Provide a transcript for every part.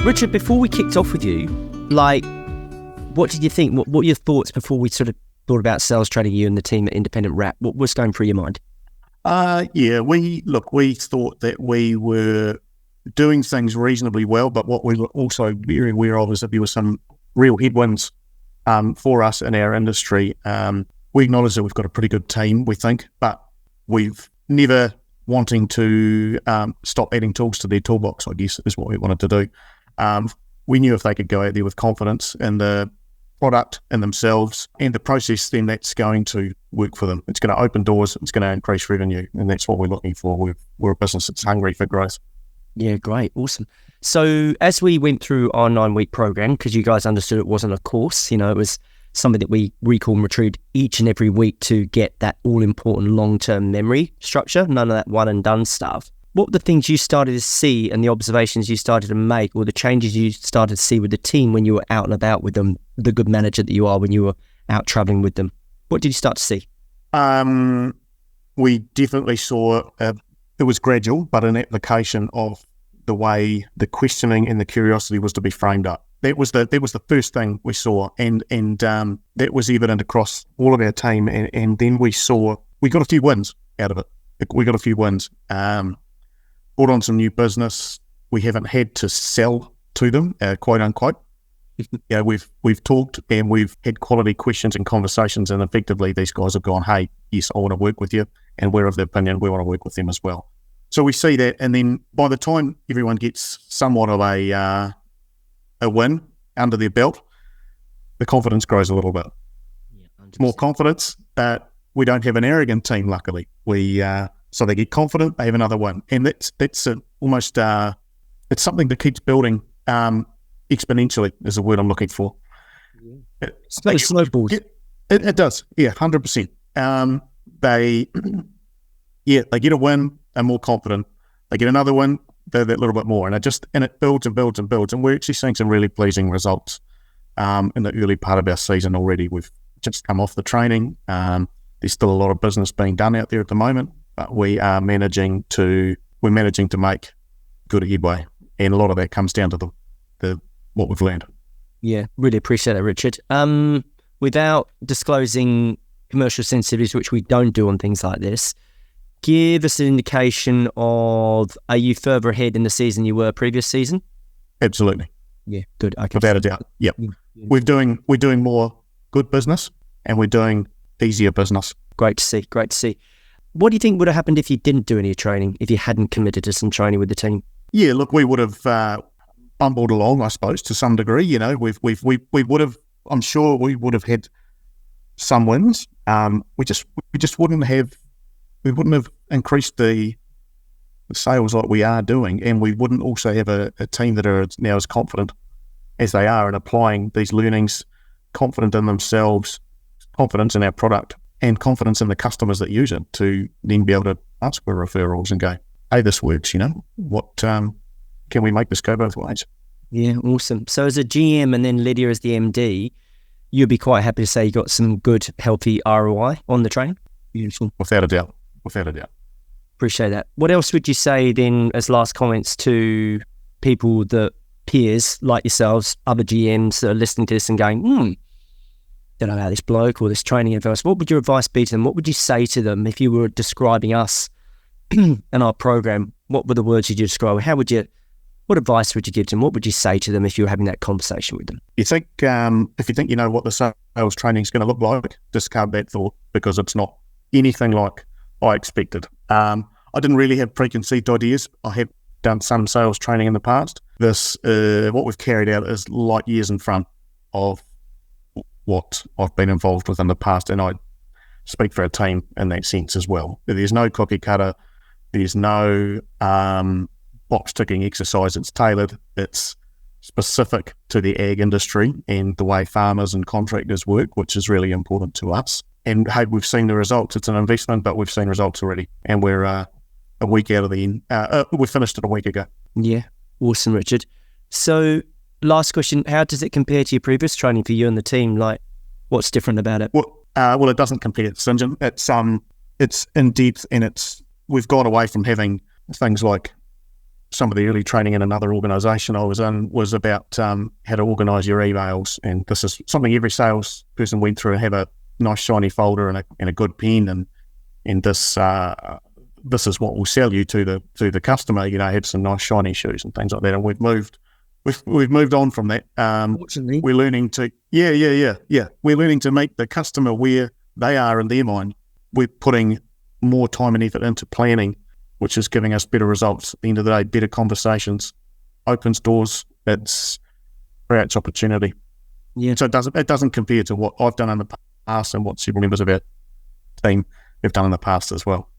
Richard, before we kicked off with you, what did you think? What were your thoughts before we sort of thought about sales training you and the team at Independent Wrap? What was going through your mind? We thought that we were doing things reasonably well, but what we were also very aware of is that there were some real headwinds for us in our industry. We acknowledge that we've got a pretty good team, we think, but we've never wanting to stop adding tools to their toolbox, I guess, is what we wanted to do. We knew if they could go out there with confidence in the product and themselves and the process, then that's going to work for them. It's going to open doors, it's going to increase revenue, and that's what we're looking for. We're a business that's hungry for growth. Yeah, great. Awesome. So as we went through our 9-week program, because you guys understood it wasn't a course, it was something that we recall and retrieved each and every week to get that all-important long-term memory structure, none of that one-and-done stuff. What were the things you started to see and the observations you started to make, or the changes you started to see with the team when you were out and about with them, the good manager that you are when you were out traveling with them? What did you start to see? We definitely saw it was gradual, but an application of the way the questioning and the curiosity was to be framed up. That was the first thing we saw, and that was evident across all of our team. And then we got a few wins out of it. We got a few wins. Brought on some new business. We haven't had to sell to them, quote unquote. We've talked and we've had quality questions and conversations, and effectively these guys have gone, hey, yes, I want to work with you, and we're of the opinion we want to work with them as well. So we see that, and then by the time everyone gets somewhat of a win under their belt, the confidence grows a little bit. Yeah, more confidence, but we don't have an arrogant team, luckily. So they get confident, they have another win. And that's almost, it's something that keeps building exponentially is the word I'm looking for. Yeah. It snowballs. It does, yeah, 100%. They get a win, they're more confident. They get another win, they're that little bit more. And it builds and builds and builds. And we're actually seeing some really pleasing results in the early part of our season already. We've just come off the training. There's still a lot of business being done out there at the moment, but we're managing to make good headway, and a lot of that comes down to the what we've learned. Yeah, really appreciate that, Richard. Without disclosing commercial sensitivities, which we don't do on things like this, give us an indication of, are you further ahead in the season you were previous season? Absolutely. Yeah, good. Okay. Without a doubt. Yep. Yeah. We're doing more good business, and we're doing easier business. Great to see. What do you think would have happened if you didn't do any training, if you hadn't committed to some training with the team? Yeah, look, we would have bumbled along, I suppose, to some degree. We would have. I'm sure we would have had some wins. We just wouldn't have. We wouldn't have increased the sales like we are doing, and we wouldn't also have a team that are now as confident as they are in applying these learnings, confident in themselves, confidence in our product, and confidence in the customers that use it to then be able to ask for referrals and go, hey, this works, what can we make this go both ways? Yeah, awesome. So as a GM and then Lydia as the MD, you'd be quite happy to say you got some good, healthy ROI on the training? Beautiful. Without a doubt. Appreciate that. What else would you say then as last comments to people, that peers like yourselves, other GMs that are listening to this and going, don't know about this bloke or this training advice? What would your advice be to them? What would you say to them if you were describing us and our program? What were the words you'd describe? What advice would you give to them? What would you say to them if you were having that conversation with them? You think, if you think you know what the sales training is going to look like, discard that thought, because it's not anything like I expected. I didn't really have preconceived ideas. I have done some sales training in the past. This, what we've carried out is light years in front of what I've been involved with in the past, and I speak for our team in that sense as well. There's no cookie cutter. There's no box ticking exercise. It's tailored. It's specific to the ag industry and the way farmers and contractors work, which is really important to us. And hey, we've seen the results. It's an investment, but we've seen results already. And we're a week out of the end. We finished it a week ago. Yeah. Awesome, Richard. So last question, how does it compare to your previous training for you and the team? Like, what's different about it? Well, it doesn't compare to St. John. It's in depth, and we've gone away from having things like some of the early training in another organisation I was in was about how to organise your emails, and this is something every salesperson went through. Have a nice shiny folder and a good pen, and this is what will sell you to the customer. Have some nice shiny shoes and things like that. And we've moved on from that. Fortunately, we're learning to we're learning to make the customer where they are in their mind. We're putting more time and effort into planning, which is giving us better results. At the end of the day, better conversations, opens doors, it creates opportunity. Yeah. So it doesn't compare to what I've done in the past and what several members of our team have done in the past as well.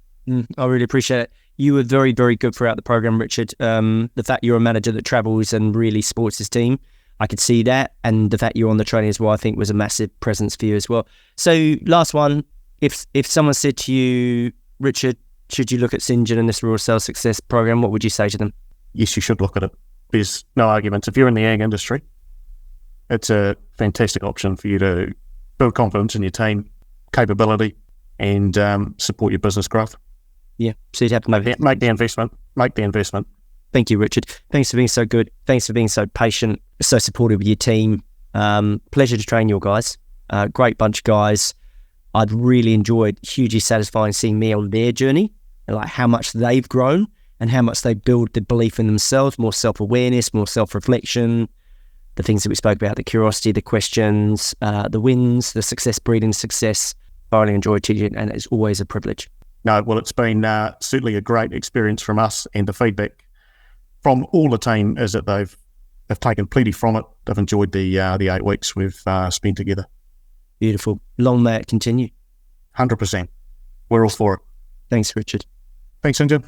I really appreciate it. You were very, very good throughout the program, Richard. The fact you're a manager that travels and really supports his team, I could see that. And the fact you're on the training as well, I think was a massive presence for you as well. So last one, if someone said to you, Richard, should you look at St. John and this Rural Sales Success Program, what would you say to them? Yes, you should look at it. There's no arguments. If you're in the ag industry, it's a fantastic option for you to build confidence in your team, capability, and support your business growth. Yeah, so you'd have to make the investment. Make the investment. Thank you, Richard. Thanks for being so good. Thanks for being so patient, so supportive with your team. Pleasure to train your guys. Great bunch of guys. I've really enjoyed, hugely satisfying seeing me on their journey and like how much they've grown and how much they build the belief in themselves, more self-awareness, more self-reflection, the things that we spoke about, the curiosity, the questions, the wins, the success breeding success. Thoroughly enjoyed teaching, and it's always a privilege. No, well, it's been certainly a great experience from us, and the feedback from all the team is that they've taken plenty from it. They've enjoyed the 8 weeks we've spent together. Beautiful. Long may it continue. 100%. We're all for it. Thanks, Richard. Thanks, St. John.